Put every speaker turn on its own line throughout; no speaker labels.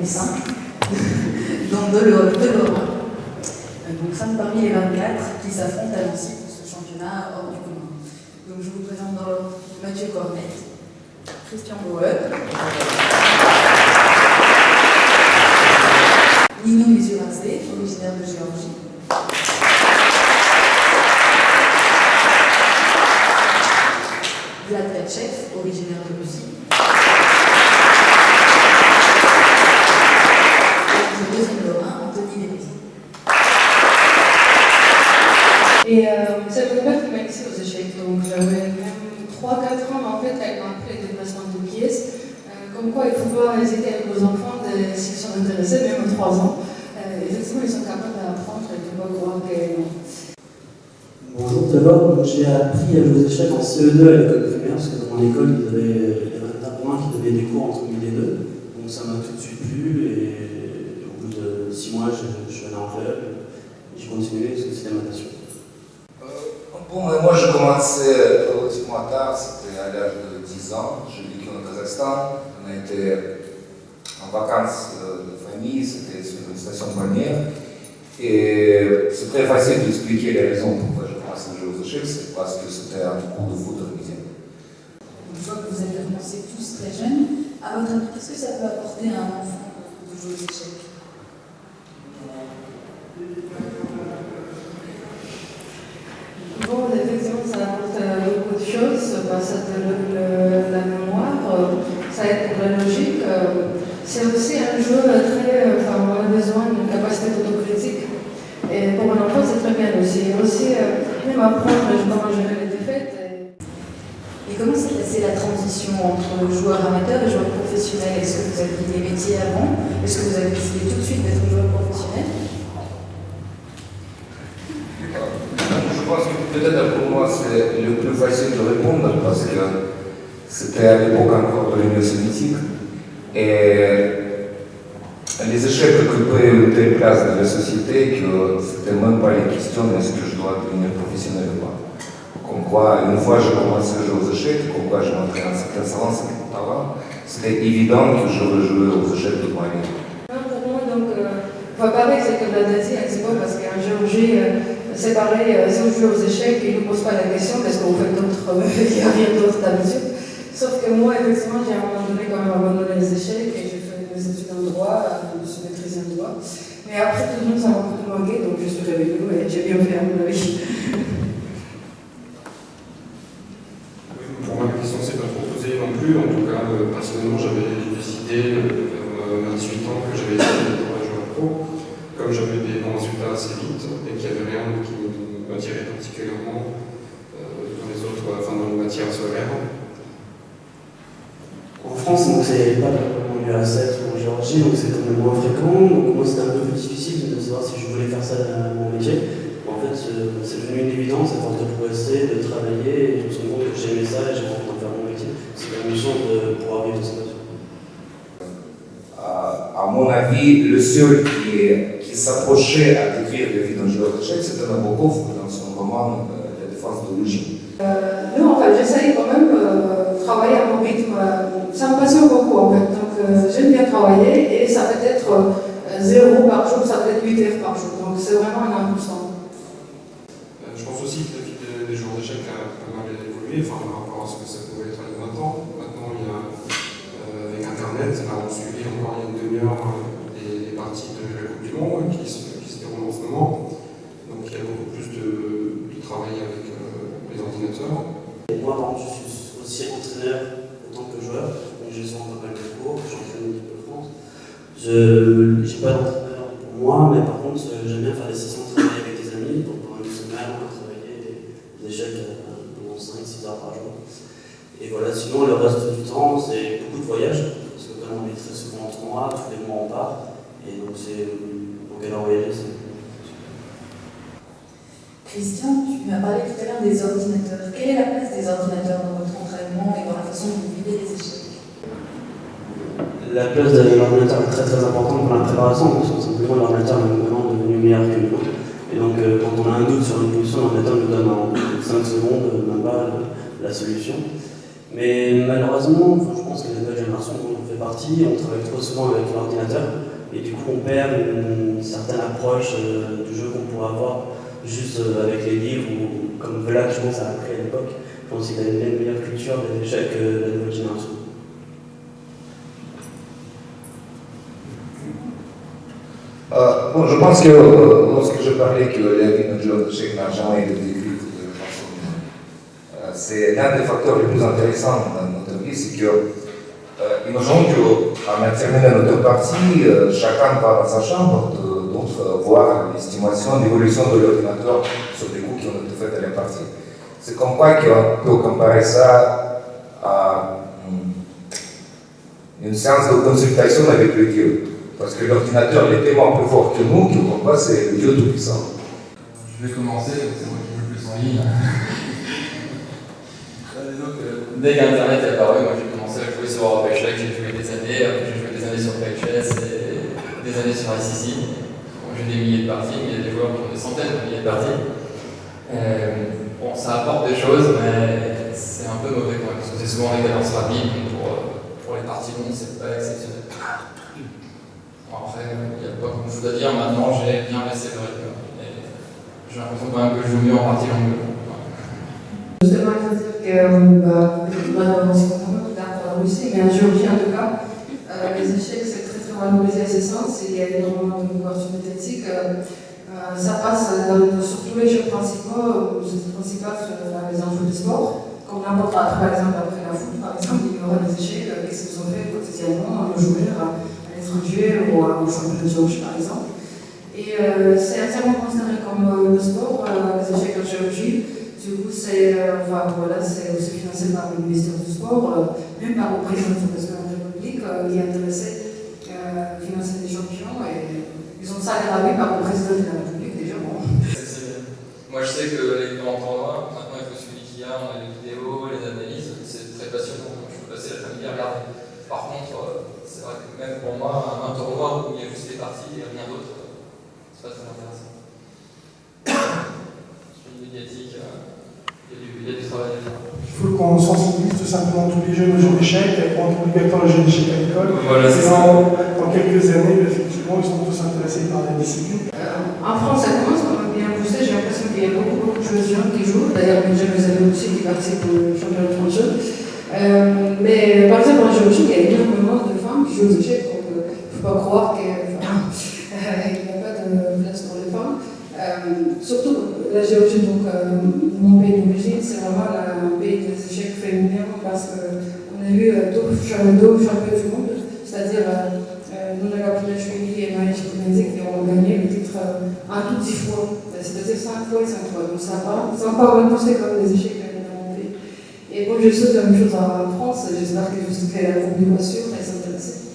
les 5, dont de Laura. Donc 5 parmi les 24 qui s'affrontent à Nancy pour ce championnat hors du commun. Donc je vous présente dans l'ordre Mathieu Cornet, Christian Bauer, Nino Misuradze, originaire de Géorgie, Vlad Gatchev, originaire de Russie, et le deuxième Lorrain, Anthony Lévy.
Et c'est mon père qui m'a initié aux échecs, donc j'avais même 3-4 ans, mais en fait, avec un peu les déplacements de pièces, comme quoi il ne faut pas hésiter avec vos enfants s'ils sont intéressés, même à 3 ans. Effectivement, ils sont capables d'apprendre et de ne pas croire que...
Bonjour, d'abord, j'ai appris à jouer aux échecs en CE2 à l'école primaire, parce que dans mon école, il y avait un point qui donnait des cours entre midi et 2, donc ça m'a tout de suite plu, et au bout de 6 mois, je suis allé en club, j'ai continué parce que c'était ma passion.
Bon, moi j'ai commencé relativement tard, c'était à l'âge de 10 ans, j'ai vécu au Kazakhstan, on a été en vacances de famille, c'était sur une station balnéaire, et c'est très facile d'expliquer les raisons pourquoi j'ai commencé à jouer aux échecs, c'est parce que c'était un cours de foot à midi.
Une fois que vous avez commencé tous très jeunes, à votre avis, qu'est-ce que ça peut apporter à un enfant de jouer aux échecs?
Bon, effectivement, ça apporte beaucoup de choses, ça donne la mémoire, ça aide pour la logique. C'est aussi un jeu très... on a besoin d'une capacité d'autocritique. Et pour un enfant, c'est très bien aussi. Et aussi, même apprendre comment gérer les défaites.
Et comment s'est passée la transition entre joueur amateur et joueur professionnel? Est-ce que vous aviez des métiers avant? Est-ce que vous avez décidé tout de suite d'être joueur professionnel?
Je pense que peut-être pour moi c'est le plus facile de répondre parce que c'était à l'époque encore de l'Union soviétique et les échecs occupaient une telle place dans la société que c'était même pas une question de est-ce que je dois devenir professionnel ou pas. Comme quoi, une fois j'ai commencé à jouer aux échecs, comme quoi j'ai montré un certain salon, certain talent, c'était évident que je veux jouer aux échecs toute ma vie.
Pour moi, donc, pareil, c'est comme l'a dit, c'est pas parce qu'en Géorgie, c'est pareil, si on joue aux échecs, ils ne nous posent pas la question qu'est-ce qu'on fait d'autre, il n'y a rien d'autre d'habitude. Sauf que moi, effectivement, j'ai à un moment donné quand même abandonné les échecs et j'ai fait mes études en droit, je me suis maîtrisée en droit. Mais après, tout le monde ça m'a beaucoup manqué, donc je suis revenue et j'ai bien fait à mon avis.
Pour moi, la question ne s'est pas trop posée non plus. En tout cas, personnellement, j'avais décidé vers 18 ans que j'avais essayé d'être un joueur pro. Comme j'avais des bons résultats assez vite et qu'il n'y avait rien qui m'attirait particulièrement dans les autres, dans les matières scolaires.
En France, donc c'est pas comme en UA7 ou en Géorgie, donc c'est quand même moins fréquent. Donc moi c'était un peu plus difficile de savoir si je voulais faire ça dans mon métier. En fait, c'est devenu une évidence à force de progresser, de travailler, et je me suis rendu compte que j'aimais ça et j'ai envie de faire mon métier. C'est quand même une chance de pouvoir vivre de ça.
À mon avis, le seul qui s'approchait à décrire la vie d'un joueur d'échecs, c'était Nabokov dans son roman La défense de Lugin.
Non, en fait, j'essaye quand même de travailler à mon rythme. Ça me passionne beaucoup, en fait. Donc, j'aime bien travailler et ça peut être 0 par jour, ça peut être 8 heures par jour. Donc, c'est vraiment un constant.
Je pense aussi que la vie des joueurs d'échecs a pas mal évolué par rapport à ce que ça pouvait être il y a 20 ans. Maintenant, il y a, avec Internet, on suivit encore il y a une demi-heure les parties de la Coupe du Monde qui se déroulent en ce moment. Donc, il y a beaucoup plus de travail avec les ordinateurs.
Et moi, par exemple, je suis aussi entraîneur en tant que joueur, donc j'ai souvent pas mal de cours, j'entraîne l'équipe de France. Je n'ai pas d'entraîneur pour moi, mais par contre, j'aime bien faire des sessions de travail avec des amis. Donc pendant une semaine, on va travailler des échecs pendant 5-6 heures par jour. Et voilà, sinon, le reste du temps, c'est beaucoup de voyages, parce que comme on est très souvent en tournoi, tous les mois on part. Et donc, en galère voyager, c'est.
Christian, tu m'as parlé tout à l'heure des ordinateurs. Quelle est la place des ordinateurs dans votre entraînement et dans la façon dont vous vivez les échecs?
La place de l'ordinateur est très très importante pour la préparation, parce que simplement l'ordinateur est maintenant devenu meilleur que nous. Et donc quand on a un doute sur une position, l'ordinateur nous donne en 5 secondes, même pas la solution. Mais malheureusement, je pense que les nouvelles générations vont fait partie, on travaille trop souvent avec l'ordinateur et du coup on perd une certaine approche du jeu qu'on pourrait avoir juste avec les livres ou comme Velac, je pense, a appris à l'époque. Je pense qu'il a une meilleure culture des échecs que la nouvelle génération.
Bon, je pense que lorsque je parlais que la vie d'un joueur d'échecs n'a jamais été décrite de façon. C'est l'un des facteurs les plus intéressants dans notre vie, c'est que, imaginons qu'en terminant notre partie, chacun va dans sa chambre, donc voir l'estimation, l'évolution de l'ordinateur sur les coups qui ont été faits à la partie. C'est comme quoi qu'on peut comparer ça à une séance de consultation avec le Dieu. Parce que l'ordinateur est tellement plus fort que nous qu'on croit que c'est le Dieu tout-puissant.
Je vais commencer, c'est moi qui joue le plus en ligne. Donc, dès qu'Internet est apparu, moi j'ai commencé à jouer sur Europe Échecs, j'ai joué des années, après j'ai joué des années sur PHS et des années sur ICC. Bon, j'ai des milliers de parties, mais il y a des joueurs qui ont des centaines de milliers de parties. Bon, ça apporte des choses, mais c'est un peu mauvais quand même, parce que c'est souvent des cadences rapides, donc pour les parties longues, c'est pas exceptionnel. Après, il n'y a pas grand chose à dire. Maintenant, j'ai bien laissé le rythme. Et j'ai l'impression quand même que je joue mieux en partie longue.
Justement, il faut dire que, c'est complètement plus tard pour la Russie, mais en Géorgie en tout cas, les échecs c'est très très valorisé à ce sens. Il y a énormément de couverture médiatique. Ça passe sur tous les jeux principaux, sur les enjeux du sport. Comme n'importe quoi, par exemple, après la foot, par exemple, il y aura des échecs, qu'est-ce qu'ils ont fait quotidiennement, le joueur. Ou au championnat de Géorgie par exemple. Et c'est entièrement considéré comme le sport, les échecs en Géorgie. Du coup, c'est aussi financé par le ministère du Sport, même par le président de la République, qui est intéressé à financer des champions. Et ils ont ça gravé par le président de la République déjà. Bon.
Moi, je sais que les grands tournois, maintenant il faut suivre qu'il y a, on a les vidéos, les analyses, c'est très passionnant. Moi, je peux passer la famille à regarder. Par contre, c'est vrai que même pour moi, un tournoi où il y a juste les parties et rien d'autre, c'est pas très intéressant. Sur le médiatique, il y a du travail à faire.
Il faut qu'on sensibilise tout simplement tous les jeunes aux jeux d'échecs, rendre obligatoire les jeux d'échecs à l'école.
Voilà, c'est ça.
Dans quelques années, effectivement, ils sont tous intéressés par la discipline.
En France, ça commence quand même bien poussé. J'ai l'impression qu'il y a beaucoup de jeunes qui jouent. D'ailleurs, les jeunes amis aussi qui participent au championnat de France jeux. Mais par exemple, en Géorgie, il y a énormément de femmes qui jouent aux échecs, donc il ne faut pas croire qu'il n'y a pas de place pour les femmes. Surtout la Géorgie, donc mon pays d'origine, c'est vraiment un pays des échecs féminins parce qu'on a eu deux champions du monde, c'est-à-dire Nuna Gapinashvili et Maria Chikounenze qui ont gagné le titre un tout petit fois, c'est-à-dire 5 fois et 5 fois. Donc ça va, c'est encore même poussé comme des échecs. Et moi, je souhaite la même chose en France. J'espère que je serai la publication et s'intéresser.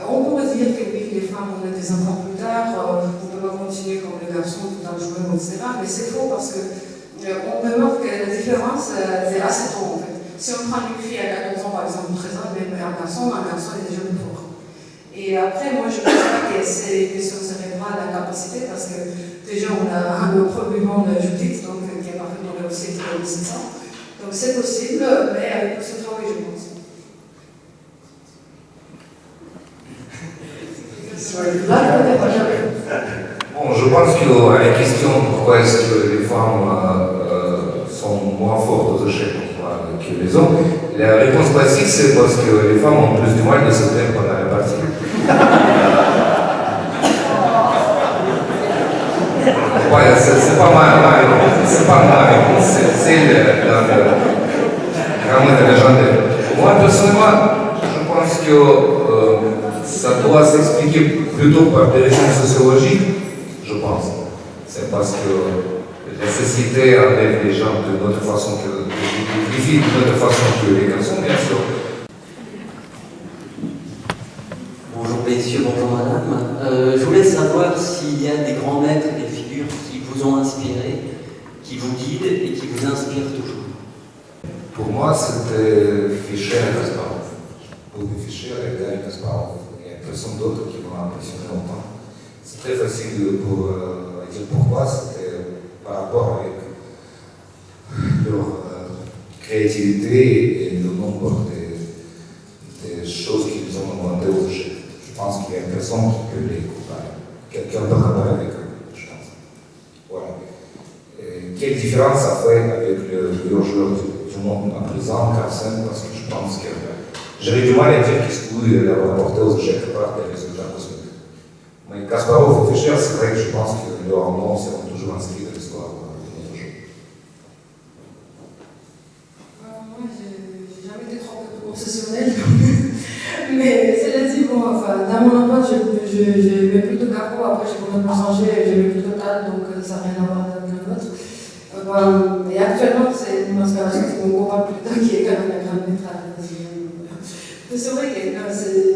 On pourrait dire que oui, les femmes, on a des enfants plus tard, on ne peut pas continuer comme les garçons tout en jouant, etc. Mais c'est faux parce que on remarque que la différence est assez tôt en fait. Si on prend une fille à 14 ans, par exemple, 13 ans, même un garçon est déjà plus fort. Et après, moi, je ne pense pas que c'est une question cérébrale, la capacité, parce que déjà, on a le premier monde Judith, donc qui est parfaitement réussi à 17 ans. Donc c'est possible, mais avec ce travail, je pense.
Bon, je pense qu'à la question pourquoi est-ce que les femmes sont moins fortes aux échecs que les hommes, la réponse classique c'est parce que les femmes ont plus du mal de se taire pendant la partie. Voilà, c'est pas ma réponse, c'est celle vraiment légendaire. Moi personnellement, je pense que ça doit s'expliquer plutôt par des raisons sociologiques, je pense. C'est parce que la société enlève les gens de notre façon que les filles de notre façon que les garçons, bien sûr.
Bonjour messieurs, bonjour madame. Je voulais savoir s'il y a des grands maîtres, des figures qui vous ont inspiré, qui vous guident et qui vous inspirent toujours.
Pour moi, c'était Fischer et Kasparov. Pour Fischer et Garry Kasparov. Il n'y a personne d'autre qui m'a impressionné autant. C'est très facile pour dire pourquoi. C'était par rapport avec leur créativité et le nombre pense qu'il y a une personne qui peut les comparer. Quelqu'un peut comparer avec eux, je pense. Voilà. Quelle différence ça fait avec le meilleur joueur du monde à présent, Carlsen, parce que je pense que j'avais du mal à dire qu'est-ce que vous avez apporté aux échecs par des résultats cosmiques. Mais Kasparov et Fischer, c'est vrai que je pense que leurs noms seront toujours inscrits dans l'histoire de notre jeu.
Moi, j'ai jamais été trop obsessionnelle. Mais cela dit, bon, enfin, dans mon enfance, je mets plutôt Carreau, après j'ai complètement changé, j'ai mis plutôt Total, donc ça n'a rien à voir avec l'un l'autre. Et actuellement, c'est une inspiration qui me copain plus tard, qui est quand même un grand maître à la c'est vrai que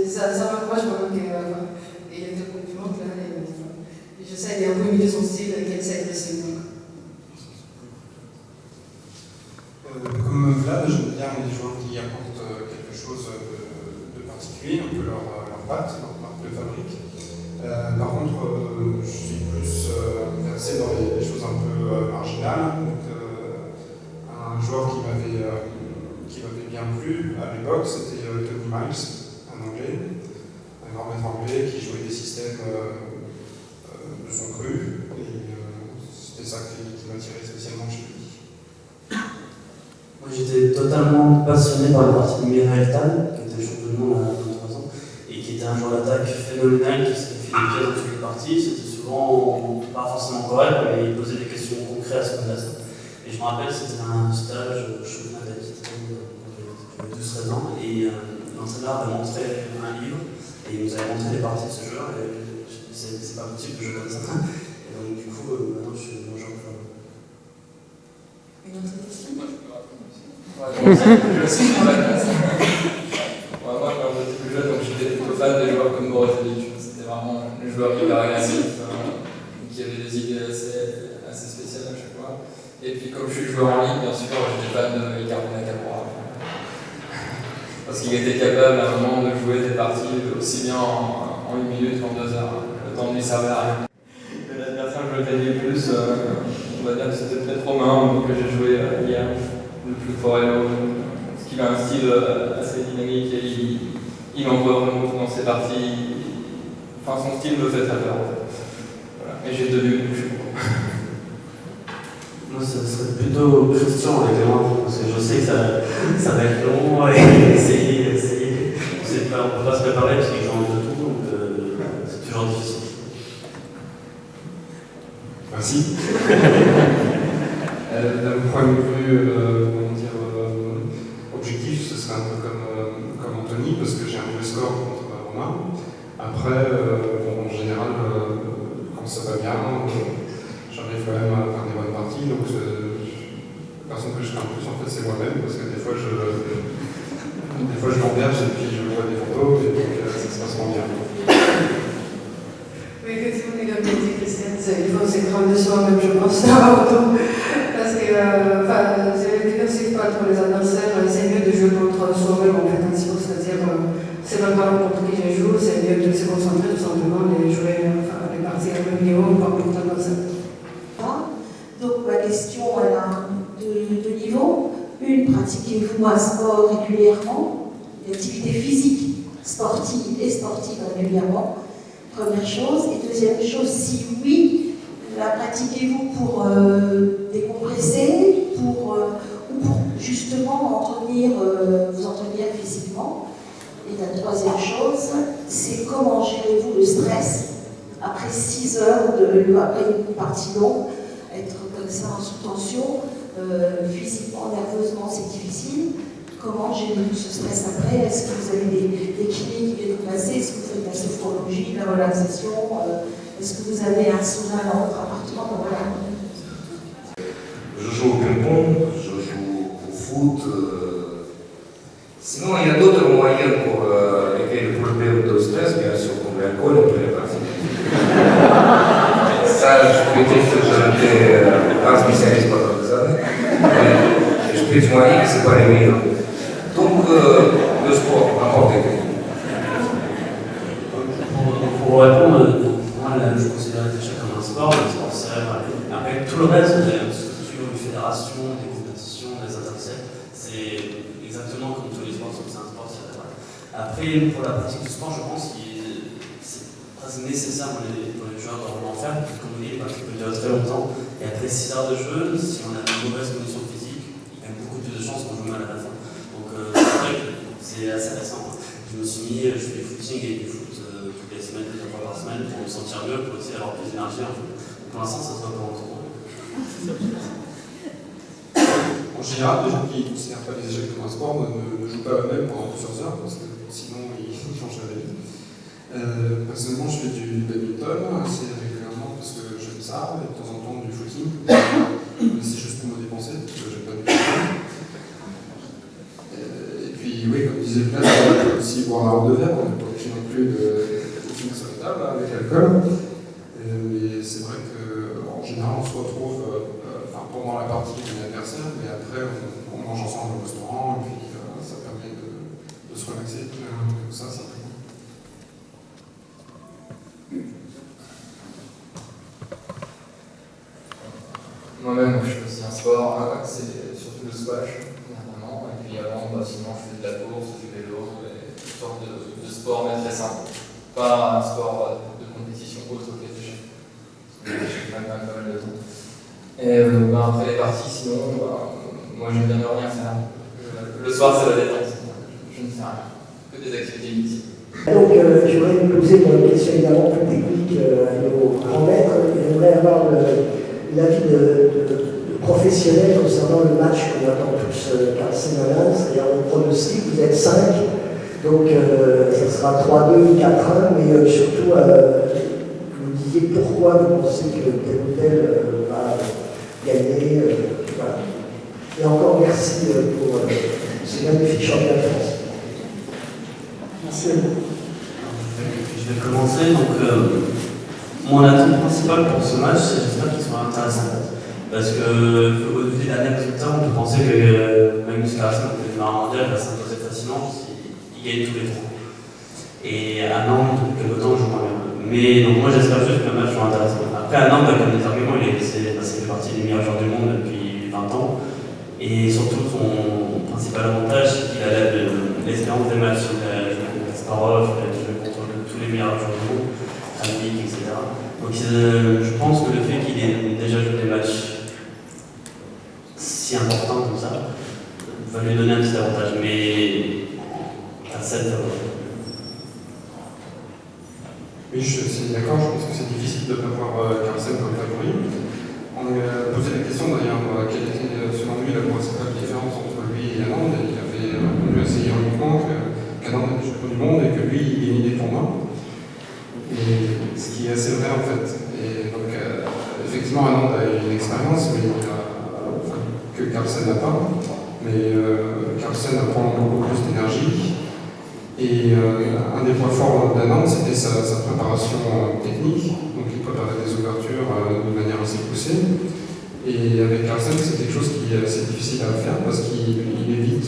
ça m'approche quand même qu'il y a des compliments là, et j'essaie d'un peu imiter son style, qu'il essaie de se
Comme Vlad, j'aime bien les joueurs qui apportent quelque chose de particulier, un peu leur patte, leur marque de fabrique. Par contre, je suis plus versé dans les choses un peu marginales. Donc, un joueur qui m'avait bien plu à l'époque, c'était Tony Miles, un Anglais, un grand maître anglais qui jouait des systèmes de son cru. Et c'était ça qui m'attirait spécialement chez lui.
Moi j'étais totalement passionné par la partie de Mihail Tal, qui était champion du monde à 23 ans, et qui était un joueur d'attaque phénoménal, qui s'était fait des pièces dans toutes les parties. C'était souvent pas forcément correct, mais il posait des questions concrètes à ce moment-là. Et je me rappelle, c'était un stage au championnat d'Aquitaine, j'avais 12-13 ans, et l'entraîneur avait montré un livre, et il nous avait montré des parties de ce joueur, et c'est pas possible que je joue comme ça. Et donc du coup, maintenant je suis un joueur de football.
Une autre question?
Moi, quand j'étais plus jeune, j'étais plutôt fan des joueurs comme Boroselic. C'était vraiment le joueur hyper agressif, qui avait des idées assez spéciales à chaque fois. Et puis, comme je suis joueur en ligne, bien sûr, j'étais fan de Ricardo Nakamura. Parce qu'il était capable à un moment de jouer des parties aussi bien en 1 minute qu'en 2 heures. Le temps ne lui servait à rien. L'adversaire que je gagnais plus, on va dire que c'était peut-être Romain, que j'ai joué hier. Le plus fort et parce qu'il a un style assez dynamique et il envoie vraiment tout dans ses parties. Enfin, son style me fait très peur en fait. Voilà. Et j'ai tenu, donc je suis content.
Moi, ça serait plutôt Christian avec les mains, parce que je sais que ça va être long et essayer. On ne peut pas se préparer parce qu'il change de tout, donc c'est toujours difficile.
Merci. D'un point de vue objectif, ce serait un peu comme Anthony, parce que j'ai un mauvais score contre Romain. Après, en général, quand ça va bien, j'arrive quand même à faire des bonnes parties. Donc, la personne que je crains le plus, en fait, c'est moi-même, parce que des fois, je m'emberge et puis je vois des photos, et donc ça se passe moins bien.
Oui, effectivement, comme l'a dit Christiane, il faut se craindre de soi-même, je pense, avant tout. Parce que, c'est diversifié pas pour les adversaires, c'est mieux de jouer contre soi-même, en fait, c'est-à-dire, c'est pas grave contre qui je joue, c'est mieux de se concentrer tout simplement et jouer les parties à même niveau par contre l'adversaire.
Donc, ma question, elle a deux niveaux. Une, pratiquez-vous un sport régulièrement, une activité physique, sportive et sportive régulièrement? Première chose. Et deuxième chose, si oui, la pratiquez-vous pour décompresser, ou pour justement vous entretenir physiquement? Et la troisième chose, c'est comment gérez-vous le stress après 6 heures, après une partie longue, être comme ça en sous tension, physiquement, nerveusement, c'est difficile. Comment gérez-vous ce stress après? Est-ce que vous avez des kinés qui viennent vous passer? Est-ce que vous faites de la sophrologie, de la relaxation? Est-ce que vous avez un sauna dans votre appartement? Voilà.
Je joue au ping-pong, je joue au foot. Sinon, il y a d'autres moyens pour régler le problème de stress, bien sûr, comme l'alcool, on peut les passer. Ça, je peux dire que j'étais un spécialiste pendant des années. Et je peux témoigner que ce n'est pas les meilleurs. Donc, le sport, n'importe quel.
Pour répondre, moi, je considère l'échec comme un sport, c'est vrai. Après, tout le reste, des structures, des fédérations, des compétitions, des intercets, c'est exactement comme tous les sports, sauf que c'est un sport, c'est vrai. Après, pour la pratique du sport, je pense qu'il c'est nécessaire pour les joueurs d'en faire, comme vous dites, ça peut durer très longtemps. Et après 6 heures de jeu, si on a de mauvaises conditions physiques, il y a beaucoup plus de chances qu'on joue mal à la fin. Donc c'est vrai que c'est assez récent. Je me suis mis, je fais du footing et du foot toutes les semaines, 2 fois par semaine, pour me sentir mieux, pour aussi avoir plus d'énergie. En fait. Pour l'instant, ça se voit pas trop.
En général, les gens qui ne considèrent pas les échecs comme un sport ne jouent pas eux-mêmes pendant plusieurs heures, parce que sinon ils changent la vie. Personnellement, je fais du badminton assez régulièrement parce que j'aime ça, et de temps en temps du footing. Mais c'est juste pour me dépenser, parce que j'aime pas du tout. Et puis, oui, comme disait Vlad, on peut aussi boire un verre de verre, on n'est pas obligé non plus de finir sur la table avec l'alcool. Mais c'est vrai qu'en général, on se retrouve pendant la partie avec l'adversaire, mais après, on mange ensemble au restaurant, et puis ça permet de se relaxer. Tout ça, c'est très bon.
Moi-même, je fais aussi un sport, c'est surtout le squash, généralement. Et puis avant, sinon, je fais de la course, du vélo, et toutes sortes de sports, mais très simples. Pas un sport de compétition autre que les échecs. J'ai quand même pas mal de temps. Et après les parties, sinon, moi j'aime bien ne rien faire. Le soir, c'est la détente. Je ne fais rien. Que des activités inutiles.
Donc, je voudrais vous poser une question évidemment plus technique à nos grands maîtres. J'aimerais avoir l'avis de professionnels concernant le match qu'on attend tous Carlsen-Nadal, c'est-à-dire le pronostic. Vous êtes 5, donc ça sera 3-2, 4-1, mais surtout, vous disiez pourquoi vous pensez que tel ou tel va gagner. Voilà. Et encore merci pour ce magnifique championnat de France. Merci à vous.
Je vais commencer. Donc, mon attente principale pour ce match, c'est j'espère qu'il sera intéressant. Parce que, au vu des derniers résultats, on peut penser que Magnus Carlsen, le numéro mondial, va s'imposer facilement s'il gagne tous les 3. Et à Nantes, quelque temps, je joue moins bien. Mais donc, moi, j'espère juste que le match sera intéressant. Après, à Nantes, comme des arguments, il fait partie des meilleurs joueurs du monde depuis 20 ans. Et surtout, son principal avantage, c'est qu'il a l'expérience des matchs. Il a joué contre Kasparov, il a joué contre tous les meilleurs joueurs du monde, Kramnik, etc. Donc je pense que le fait qu'il ait déjà joué des matchs si importants comme ça va lui donner un petit avantage. Mais à 7
Oui, je suis d'accord, je pense que c'est difficile de ne pas voir Carlsen comme favori. On a posé la question d'ailleurs, quelle était selon lui la principale différence entre lui et Anand. Il avait répondu assez ironiquement qu'Anand était champion du monde et que lui, il gagnait des tournois. Et ce qui est assez vrai en fait. Et donc, effectivement, Anand a une expérience que Carlsen n'a pas. Mais Carlsen apprend beaucoup plus d'énergie. Et un des points forts d'Anand, c'était sa préparation technique. Donc il préparait des ouvertures de manière assez poussée. Et avec Carlsen, c'est quelque chose qui est assez difficile à faire parce qu'il évite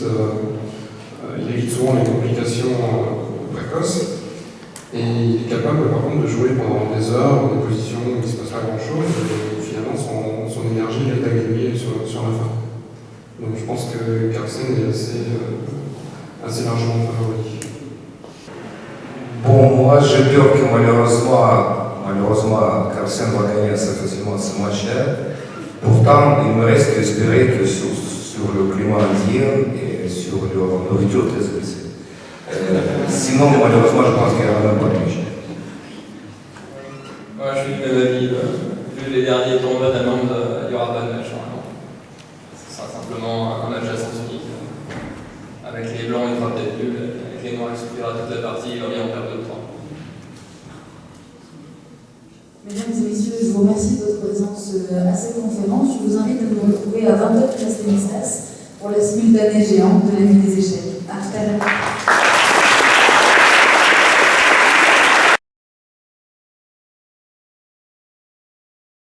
souvent les complications précoces. Et il est capable par contre de jouer pendant des heures dans des positions où il ne se passe pas grand chose. Et finalement, son énergie est à gagner sur la fin. Donc je pense que Carlsen est assez largement favori.
Bon, moi j'ai peur que malheureusement Carlsen va gagner assez facilement ce match-là. Pourtant, il me reste qu'espérer que sur le climat indien et sur leur nourriture très spéciale. Sinon, malheureusement, je pense qu'il n'y aura même pas de match.
Moi, je suis du même avis. Vu les derniers tournois d'Anand, il n'y aura pas de match. Ce sera simplement un match à sens unique. Avec les blancs, il fera peut-être nul. Avec les noirs, il souffrira toute la partie. Il va bien en perdre 2-3.
Mesdames et messieurs, je vous remercie de votre présence à cette conférence. Je vous invite à nous retrouver à 20h place Stanislas pour la simultanée géante de la nuit des échecs. À tout à l'heure.